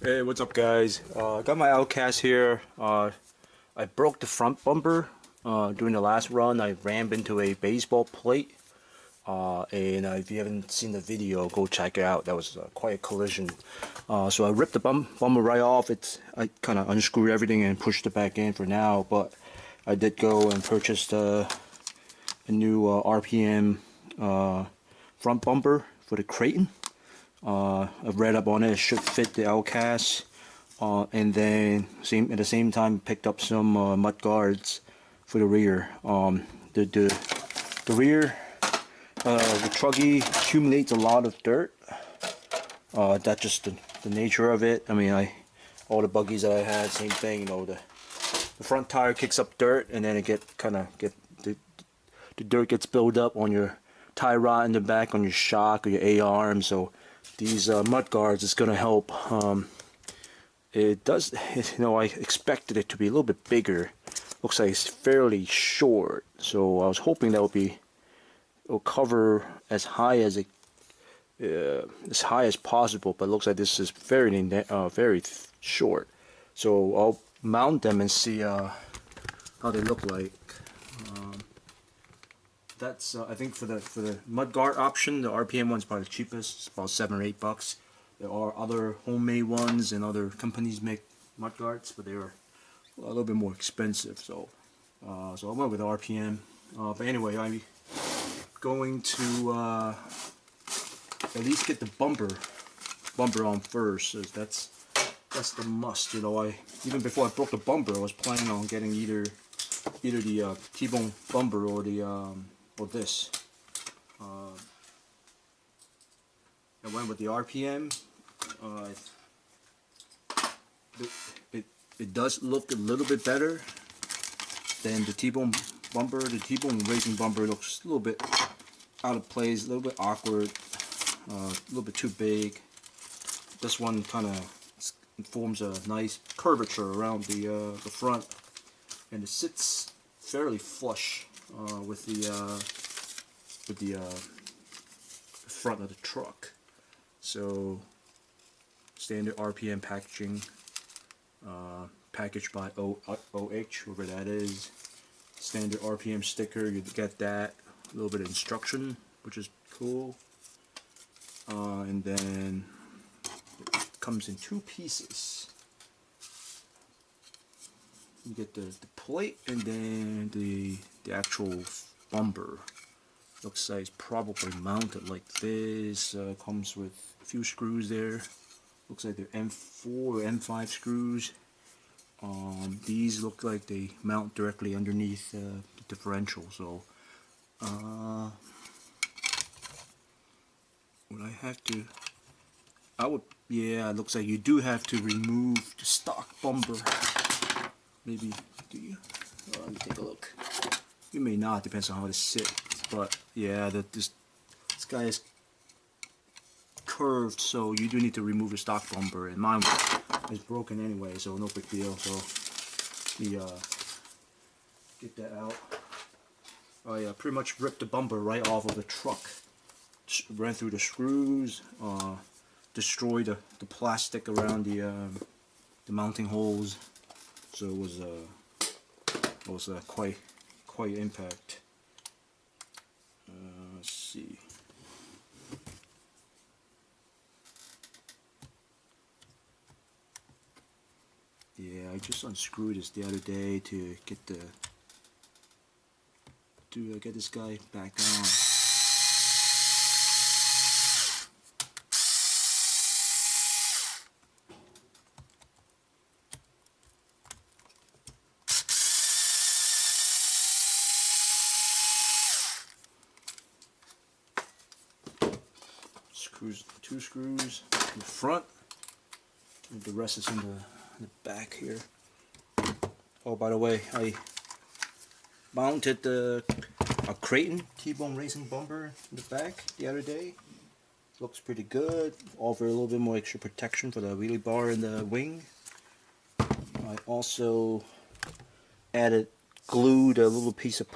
Hey, what's up guys? I got my Outcast here. I broke the front bumper during the last run. I rammed into a baseball plate, and if you haven't seen the video, go check it out. That was quite a collision. So I ripped the bumper right off. I kind of unscrewed everything and pushed it back in for now, but I did go and purchase a new RPM front bumper for the Kraton. I've read up on it. It should fit the Outcast, and then at the same time picked up some mud guards for the rear. The rear, the truggy accumulates a lot of dirt. That's just the nature of it. I mean, all the buggies that I had, same thing. You know, the front tire kicks up dirt, and then it the dirt gets built up on your tie rod in the back, on your shock or your A-arm. So these mud guards is gonna help. It does, you know, I expected it to be a little bit bigger. Looks like it's fairly short, so I was hoping that it'll cover as high as possible. But it looks like this is very short. So I'll mount them and see how they look like. That's I think for the mudguard option, the RPM one's probably the cheapest. It's about $7 or $8. There are other homemade ones, and other companies make mudguards, but they're a little bit more expensive. So I went with RPM. But anyway, I'm going to at least get the bumper on first. So that's the must. You know, even before I broke the bumper, I was planning on getting either the T-Bone bumper or the or this. I went with the RPM. It does look a little bit better than the T-Bone bumper. The T-Bone Racing bumper looks a little bit out of place, a little bit awkward, a little bit too big. This one kind of forms a nice curvature around the front, and it sits fairly flush with the front of the truck. So standard RPM packaging, packaged by OH, whoever that is. Standard RPM sticker, you get that. A little bit of instruction, which is cool. And then it comes in two pieces. You get the plate and then the actual bumper. Looks like it's probably mounted like this. Comes with a few screws there. Looks like they're M4 or M5 screws. These look like they mount directly underneath the differential. So yeah, it looks like you do have to remove the stock bumper. Maybe, do you? Let me take a look. You may not, depends on how it sits. But yeah, this guy is curved, so you do need to remove the stock bumper. And mine is broken anyway, so no big deal. So get that out. Oh yeah, pretty much ripped the bumper right off of the truck. Ran through the screws, destroyed the plastic around the mounting holes. So it was quite impact. Let's see. Yeah, I just unscrewed this the other day to get get this guy back on. Two screws in the front, and the rest is in the back here. Oh, by the way, I mounted a Kraton T-Bone Racing bumper in the back the other day. Looks pretty good. Offer a little bit more extra protection for the wheelie bar and the wing. I also glued a little piece of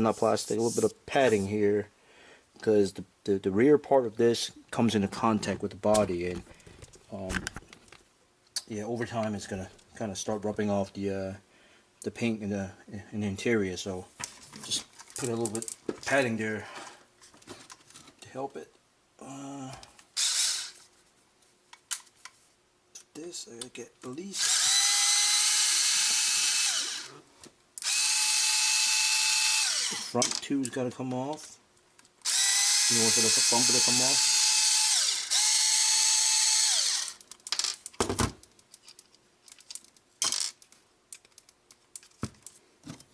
not plastic, a little bit of padding here, because the rear part of this comes into contact with the body, and yeah, over time it's gonna kind of start rubbing off the paint in the interior. So just put a little bit of padding there to help it. This I gotta get at least the front two's gotta come off in order for the bumper to come off.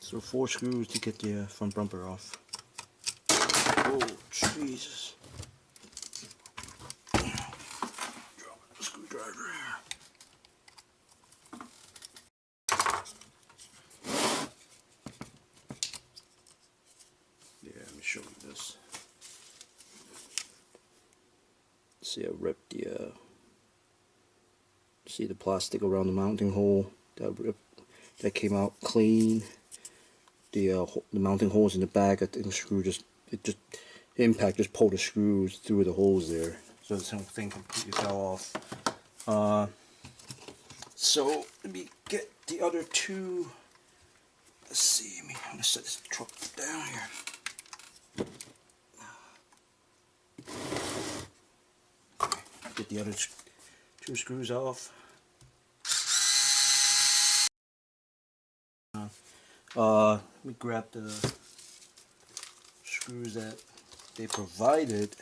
So 4 screws to get the front bumper off. Oh Jesus! Dropping the screwdriver here. Yeah, let me show you this. See, I ripped the see the plastic around the mounting hole. That came out clean. The mounting holes in the back, I think the screw the impact just pulled the screws through the holes there. So this whole thing completely fell off. So let me get the other two. Let's see. I'm gonna set this truck down here. Okay, get the other 2 screws off. Let me grab the screws that they provided,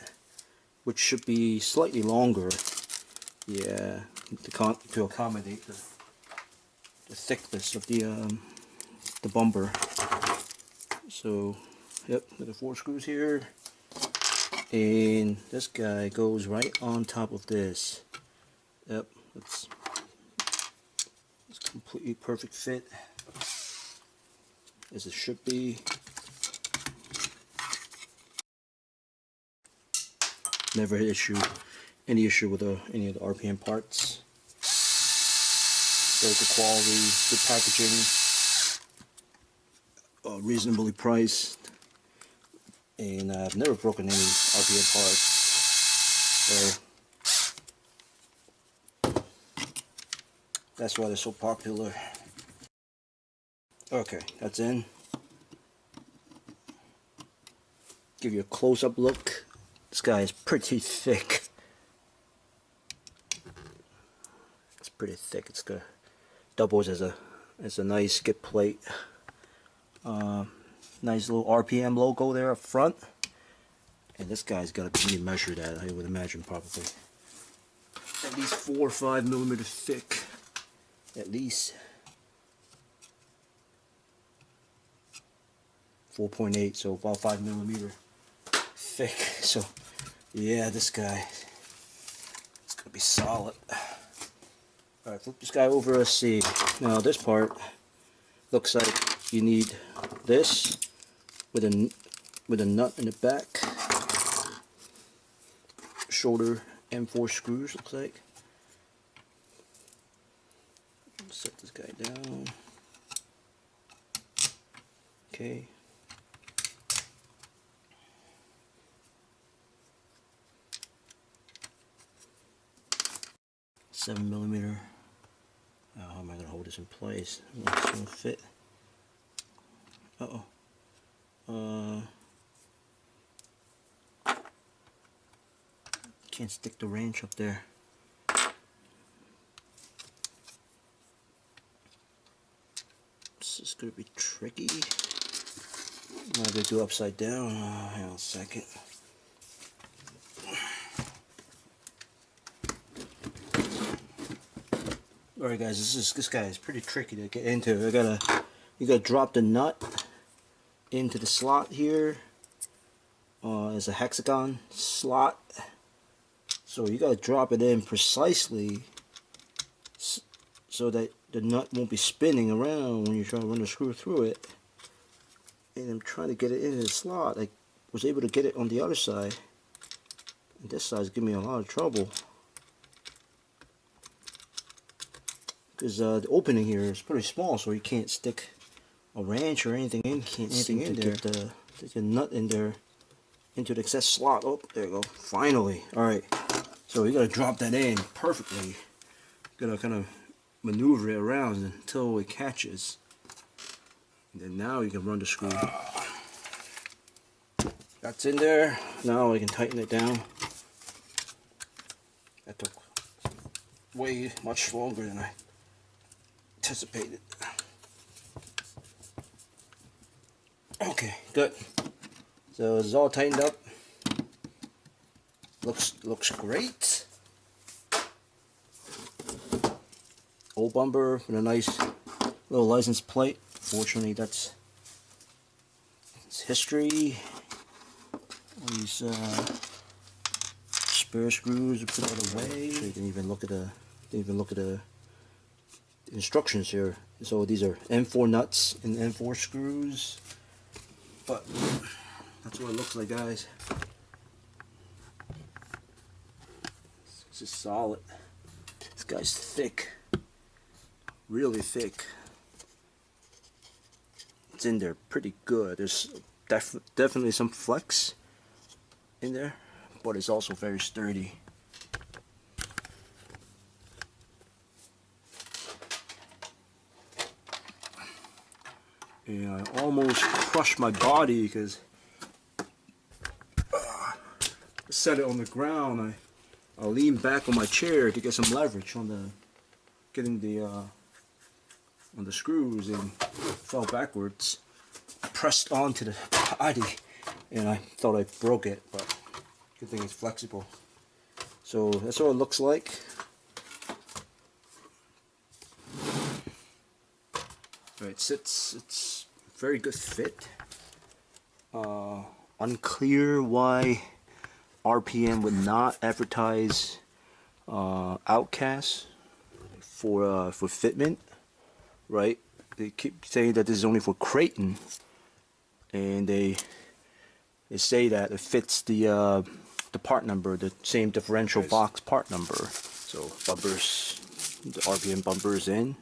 which should be slightly longer. Yeah, to accommodate the thickness of the bumper. So, yep, the 4 screws here, and this guy goes right on top of this. Yep, it's completely perfect fit, as it should be. Never any issue with any of the RPM parts. Very good quality, good packaging, reasonably priced, and I've never broken any RPM parts. So that's why they're so popular. Okay, that's in. Give you a close-up look. This guy is pretty thick. It's pretty thick. It's got doubles as a nice skip plate. Nice little RPM logo there up front. And this guy's got to be measured at, I would imagine, probably at least 4 or 5 millimeters thick. At least 4.8, so about 5 millimeter thick. So yeah, this guy, it's gonna be solid. Alright, flip this guy over. Let's see. Now this part looks like you need this with a nut in the back. Shoulder M4 screws, looks like. Set this guy down. Okay. $7 millimeter. How am I gonna hold this in place? It's gonna fit. Can't stick the wrench up there. This is gonna be tricky. I'm gonna do upside down. Hang on a second. Alright guys, this guy is pretty tricky to get into. You gotta drop the nut into the slot here. It's a hexagon slot, so you gotta drop it in precisely so that the nut won't be spinning around when you're trying to run the screw through it. And I'm trying to get it into the slot. I was able to get it on the other side, and this side's giving me a lot of trouble because the opening here is pretty small, so you can't stick a wrench or anything in. Can't seem to get the nut in there into the excess slot. Oh, there you go. Finally. All right. So you gotta drop that in perfectly. You gotta kind of maneuver it around until it catches. And then now you can run the screw. That's in there. Now I can tighten it down. That took way much longer than I anticipated. Okay, good. So it's all tightened up. Looks great. Old bumper with a nice little license plate. Fortunately, it's history. All these spare screws are put out of the way. So you can even look at the instructions here. So these are M4 nuts and M4 screws. But that's what it looks like, guys. This is solid. This guy's thick, really thick. It's in there pretty good. There's definitely some flex in there, but it's also very sturdy. And I almost crushed my body because I set it on the ground. I leaned back on my chair to get some leverage on the screws and fell backwards. I pressed onto the body and I thought I broke it, but good thing it's flexible. So that's what it looks like. Right, it's very good fit. Unclear why RPM would not advertise Outcast for fitment, right? They keep saying that this is only for Kraton, and they say that it fits the part number, the same differential box part number. So bumpers, the RPM bumpers in.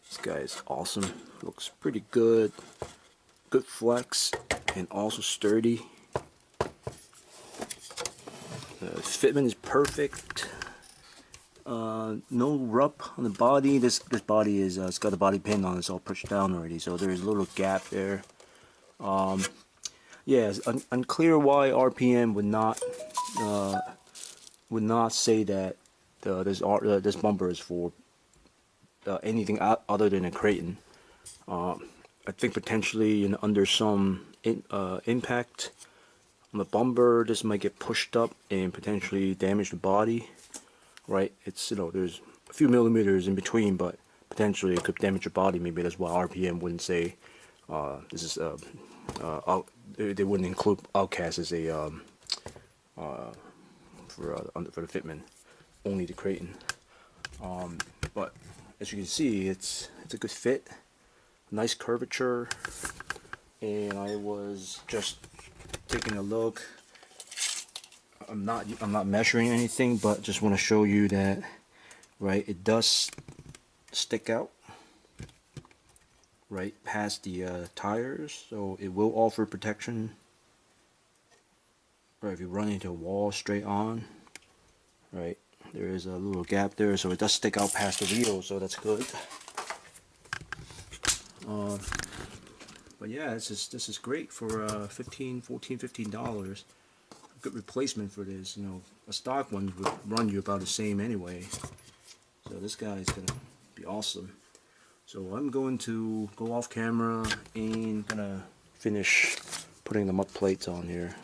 This guy is awesome. Looks pretty good. Good flex and also sturdy. The fitment is perfect. No rub on the body. This body is it's got a body pin on it. It's all pushed down already. So there's a little gap there. Yeah, it's unclear why RPM would not say that this bumper is for anything other than a Kraton. I think potentially under some impact on the bumper, this might get pushed up and potentially damage the body. Right? It's, you know, there's a few millimeters in between, but potentially it could damage your body. Maybe that's why RPM wouldn't say this is they wouldn't include Outcast as a for the fitment, only the Kraton. But as you can see, it's a good fit, nice curvature, and I was just taking a look. I'm not measuring anything, but just want to show you that, right, it does stick out right past the tires, so it will offer protection. Right, if you run into a wall straight on, right, there is a little gap there, so it does stick out past the wheel, so that's good. But yeah, this is great for $15 good replacement for this. You know, a stock one would run you about the same anyway, so this guy is gonna be awesome. So I'm going to go off camera and gonna finish putting the mud plates on here.